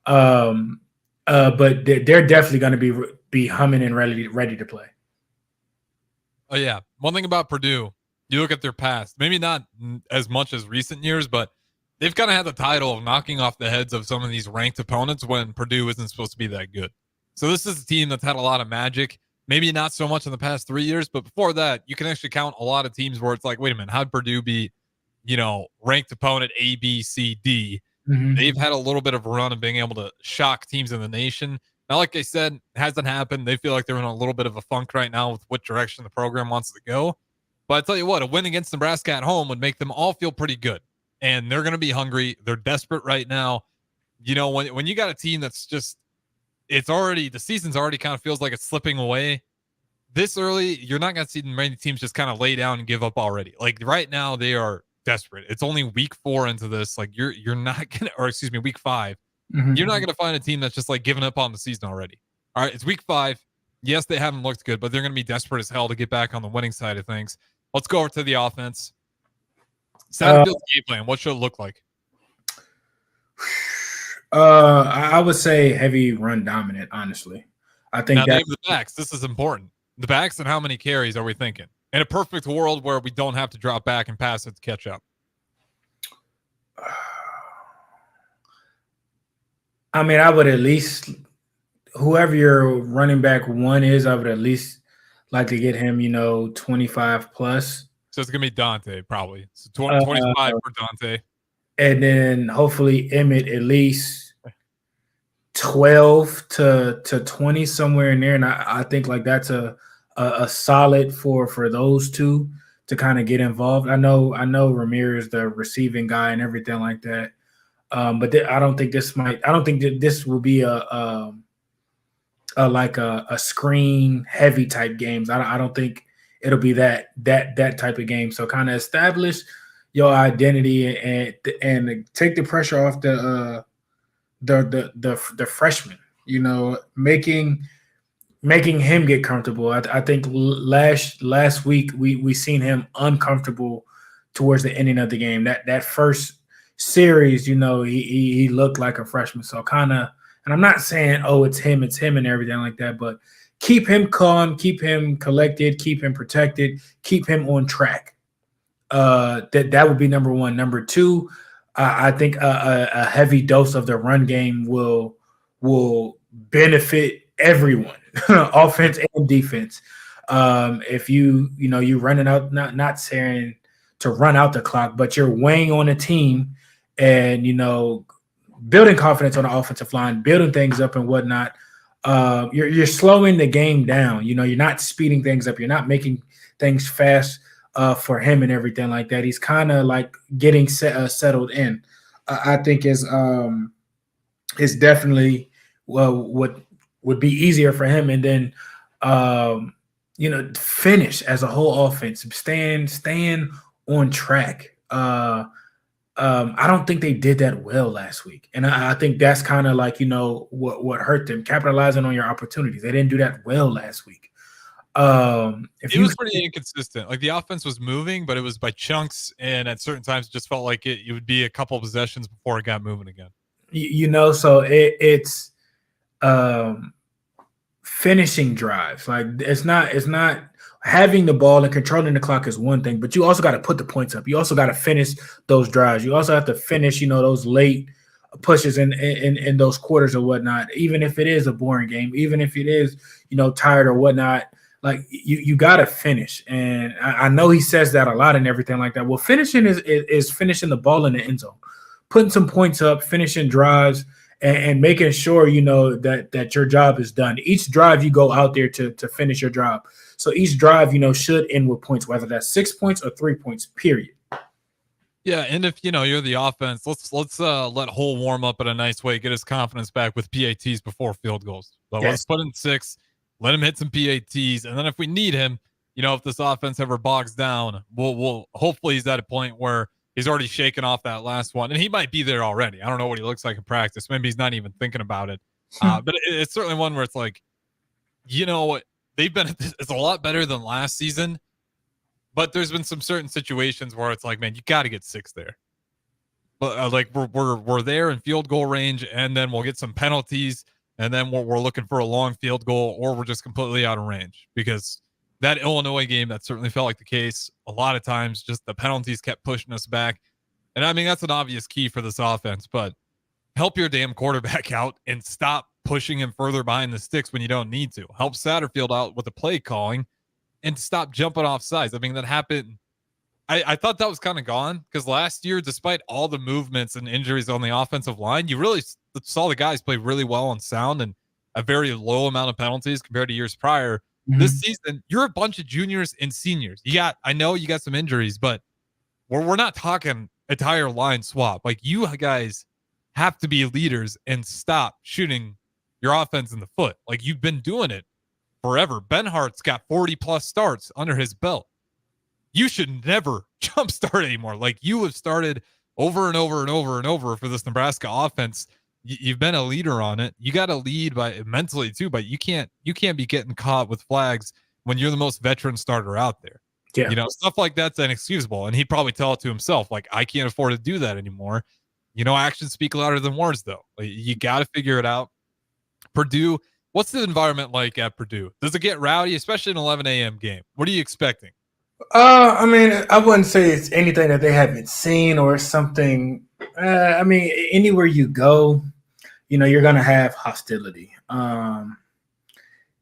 [SPEAKER 10] But they're definitely going to be humming and ready to play.
[SPEAKER 9] Oh yeah, one thing about Purdue. You look at their past, maybe not as much as recent years, but they've kind of had the title of knocking off the heads of some of these ranked opponents when Purdue isn't supposed to be that good. So this is a team that's had a lot of magic, maybe not so much in the past 3 years, but before that, you can actually count a lot of teams where it's like, wait a minute, how'd Purdue be, ranked opponent A, B, C, D? Mm-hmm. They've had a little bit of a run of being able to shock teams in the nation. Now, like I said, it hasn't happened. They feel like they're in a little bit of a funk right now with what direction the program wants to go. But I tell you what, a win against Nebraska at home would make them all feel pretty good. And they're going to be hungry. They're desperate right now. When you got a team that's just, the season's already kind of feels like it's slipping away. This early, you're not going to see many teams just kind of lay down and give up already. Like right now, they are desperate. It's only week 4 into this. Like you're not going to, or excuse me, week 5. Mm-hmm. You're not going to find a team that's just like giving up on the season already. All right, it's week 5. Yes, they haven't looked good, but they're going to be desperate as hell to get back on the winning side of things. Let's go over to the offense. Satterfield's game plan, what should it look like?
[SPEAKER 10] I would say heavy run dominant, honestly. I think
[SPEAKER 9] now, name the backs. This is important. The backs and how many carries are we thinking? In a perfect world where we don't have to drop back and pass it to catch up.
[SPEAKER 10] I mean, I would at least, whoever your running back 1 is, I would at least like to get him, 25 plus.
[SPEAKER 9] So it's going to be Dante, probably. So 25 for Dante.
[SPEAKER 10] And then hopefully Emmett at least 12 to 20, somewhere in there. And I think like that's a solid for those two to kind of get involved. I know Ramirez, the receiving guy and everything like that. But I don't think that this will be a screen heavy type games. I don't think it'll be that type of game. So kind of establish your identity and take the pressure off the freshman. Making him get comfortable. I think last week we seen him uncomfortable towards the ending of the game. That first series, he looked like a freshman. So kind of. And I'm not saying, it's him and everything like that, but keep him calm, keep him collected, keep him protected, keep him on track. That would be number 1. Number 2, I think a heavy dose of the run game will benefit everyone, offense and defense. If you running out, not saying to run out the clock, but you're weighing on a team and, building confidence on the offensive line, building things up and whatnot. You're slowing the game down. You're not speeding things up. You're not making things fast for him and everything like that. He's kind of like getting settled in. I think is definitely what would be easier for him. And then finish as a whole offense, staying on track. I don't think they did that well last week. And I think that's kind of like, what hurt them, capitalizing on your opportunities. They didn't do that well last week.
[SPEAKER 9] It was pretty inconsistent. Like the offense was moving, but it was by chunks. And at certain times it just felt like it would be a couple of possessions before it got moving again.
[SPEAKER 10] So it's finishing drives. Like it's not having the ball and controlling the clock is one thing, but you also got to put the points up. You also got to finish those drives. You also have to finish, those late pushes in those quarters or whatnot. Even if it is a boring game, even if it is, tired or whatnot, like you got to finish. And I know he says that a lot and everything like that. Well, finishing is finishing the ball in the end zone, putting some points up, finishing drives, and making sure that your job is done. Each drive you go out there to finish your job. So each drive, should end with points, whether that's 6 points or 3 points, period.
[SPEAKER 9] Yeah, and if you're the offense, let's let Hull warm up in a nice way, get his confidence back with PATs before field goals. But let's put in 6, let him hit some PATs, and then if we need him, if this offense ever bogs down, we'll hopefully he's at a point where he's already shaken off that last one, and he might be there already. I don't know what he looks like in practice. Maybe he's not even thinking about it. But it's certainly one where it's like, they've been. It's a lot better than last season. But there's been some certain situations where it's like, man, you got to get 6 there. But like we're there in field goal range, and then we'll get some penalties, and then we're looking for a long field goal, or we're just completely out of range. Because that Illinois game, that certainly felt like the case. A lot of times, just the penalties kept pushing us back, and I mean that's an obvious key for this offense. But help your damn quarterback out and stop pushing him further behind the sticks when you don't need to. Help Satterfield out with the play calling. And stop jumping off sides. I mean, that happened. I thought that was kind of gone because last year, despite all the movements and injuries on the offensive line, you really saw the guys play really well on sound and a very low amount of penalties compared to years prior. Mm-hmm. This season, you're a bunch of juniors and seniors. I know you got some injuries, but we're not talking entire line swap. Like, you guys have to be leaders and stop shooting your offense in the foot. Like, you've been doing it forever. Ben Hart's got 40 plus starts under his belt. You should never jumpstart anymore. Like, you have started over and over and over and over for this Nebraska offense. You've been a leader on it. You got to lead by mentally too, but you can't be getting caught with flags when you're the most veteran starter out there. Yeah. Stuff like that's inexcusable. And he'd probably tell it to himself, like, I can't afford to do that anymore. Actions speak louder than words, though. Like, you got to figure it out. Purdue, what's the environment like at Purdue? Does it get rowdy, especially an 11 a.m. game? What are you expecting?
[SPEAKER 10] I mean, I wouldn't say it's anything that they haven't seen or something. I mean, anywhere you go, you're going to have hostility.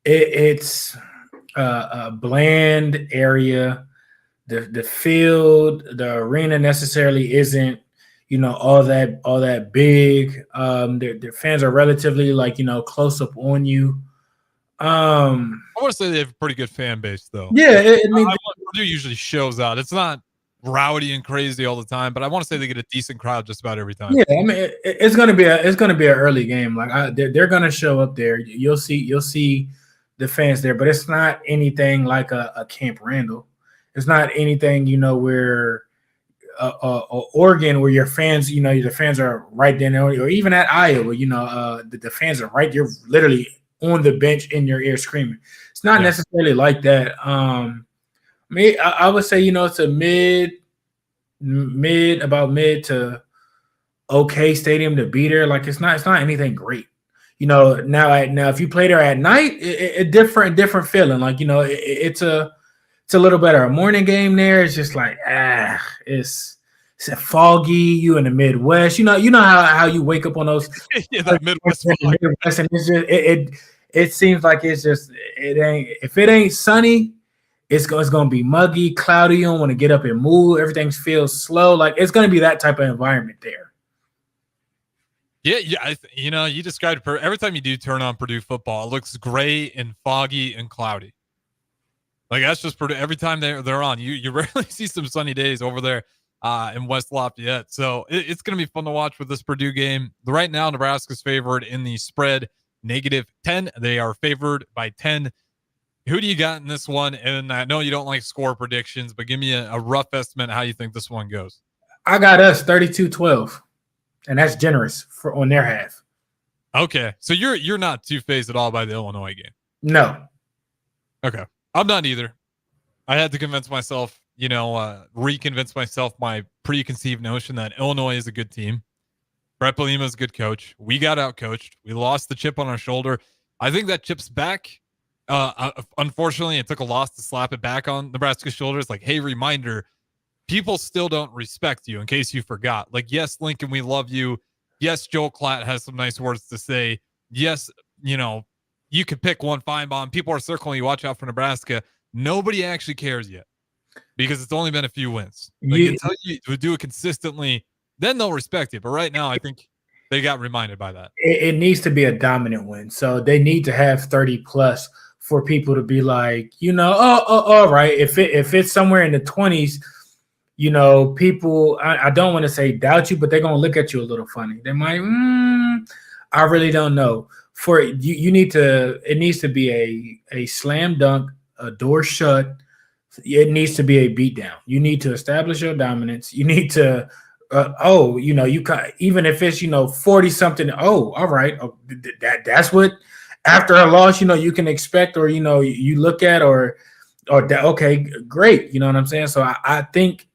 [SPEAKER 10] It's a bland area. The field, the arena necessarily isn't, all that big. Their fans are relatively close up on you.
[SPEAKER 9] I want to say they have a pretty good fan base, though.
[SPEAKER 10] Yeah,
[SPEAKER 9] Purdue usually shows out. It's not rowdy and crazy all the time, but I want to say they get a decent crowd just about every time.
[SPEAKER 10] Yeah, I mean, it's gonna be an early game. Like, they're gonna show up there. You'll see the fans there, but it's not anything like a Camp Randall. It's not anything where Oregon, where your fans, the fans are right there, or even at Iowa, the fans are right there, literally on the bench in your ear screaming. It's not necessarily like that. I would say, it's a mid to okay stadium to be there. Like, it's not anything great. Now if you play there at night, a different feeling. Like, it's a little better. A morning game there, it's just like, it's foggy. You in the Midwest, you know how you wake up on those
[SPEAKER 9] the Midwest,
[SPEAKER 10] and it's just it seems like it ain't, if it ain't sunny, it's gonna be muggy, cloudy. You don't want to get up and move. Everything feels slow. Like, it's gonna be that type of environment there.
[SPEAKER 9] Yeah. You described it. Every time you do turn on Purdue football, it looks gray and foggy and cloudy. Like, that's just Purdue. Every time they're on, you rarely see some sunny days over there in West Lafayette. So it's going to be fun to watch with this Purdue game. Right now, Nebraska's favored in the spread, -10. They are favored by 10. Who do you got in this one? And I know you don't like score predictions, but give me a rough estimate of how you think this one goes.
[SPEAKER 10] I got us 32-12, and that's generous on their half.
[SPEAKER 9] Okay, so you're not too phased at all by the Illinois game.
[SPEAKER 10] No.
[SPEAKER 9] Okay, I'm not either. I had to convince myself, reconvince myself my preconceived notion that Illinois is a good team. Brett Bielema's a good coach. We got outcoached. We lost the chip on our shoulder. I think that chip's back. Unfortunately, it took a loss to slap it back on Nebraska's shoulders. Like, hey, reminder, people still don't respect you, in case you forgot. Like, yes, Lincoln, we love you. Yes, Joel Klatt has some nice words to say. Yes, you could pick one Feinbaum. People are circling you. Watch out for Nebraska. Nobody actually cares yet because it's only been a few wins. Like, until you do it consistently, then they'll respect you. But right now, I think they got reminded by that.
[SPEAKER 10] It needs to be a dominant win. So they need to have 30 plus for people to be like, all right. If it's somewhere in the 20s, people, I don't want to say doubt you, but they're going to look at you a little funny. They might, I really don't know. For you need to, it needs to be a slam dunk, a door shut. It needs to be a beatdown. You need to establish your dominance. You need to, even if it's 40 something. Oh, all right. That's what after a loss, you can expect, or you look at, or that. Okay, great. You know what I'm saying? So I think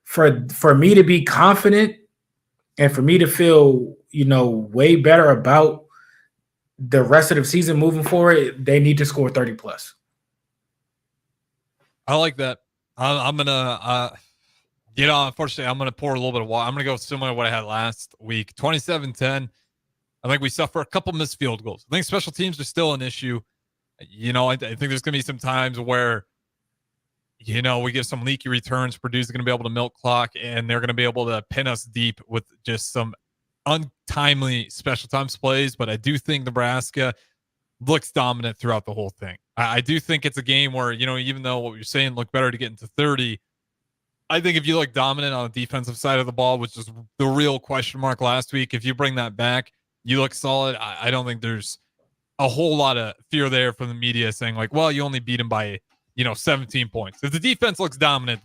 [SPEAKER 10] for me to be confident and for me to feel way better about the rest of the season moving forward, they need to score 30 plus.
[SPEAKER 9] I like that. I'm gonna, unfortunately, I'm gonna pour a little bit of water. I'm gonna go similar to what I had last week. 27-10. I think we suffer a couple missed field goals. I think special teams are still an issue. I think there's gonna be some times where, we get some leaky returns. Purdue's going to be able to milk clock, and they're going to be able to pin us deep with just some untimely special times plays. But I do think Nebraska looks dominant throughout the whole thing. I do think it's a game where, even though what you're saying look better to get into 30, I think if you look dominant on the defensive side of the ball, which is the real question mark last week, if you bring that back, you look solid. I don't think there's a whole lot of fear there from the media saying like, well, you only beat them by 17 points. If the defense looks dominant,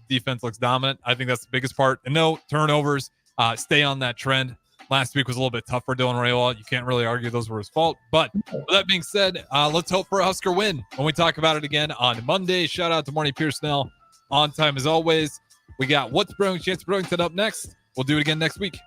[SPEAKER 9] I think that's the biggest part. And no turnovers, stay on that trend. Last week was a little bit tough for Dylan Rayola. You can't really argue those were his fault. But with that being said, let's hope for a Husker win when we talk about it again on Monday. Shout out to Marty Pierson-El. On time as always. We got What's Brewing, Chance Brewington up next. We'll do it again next week.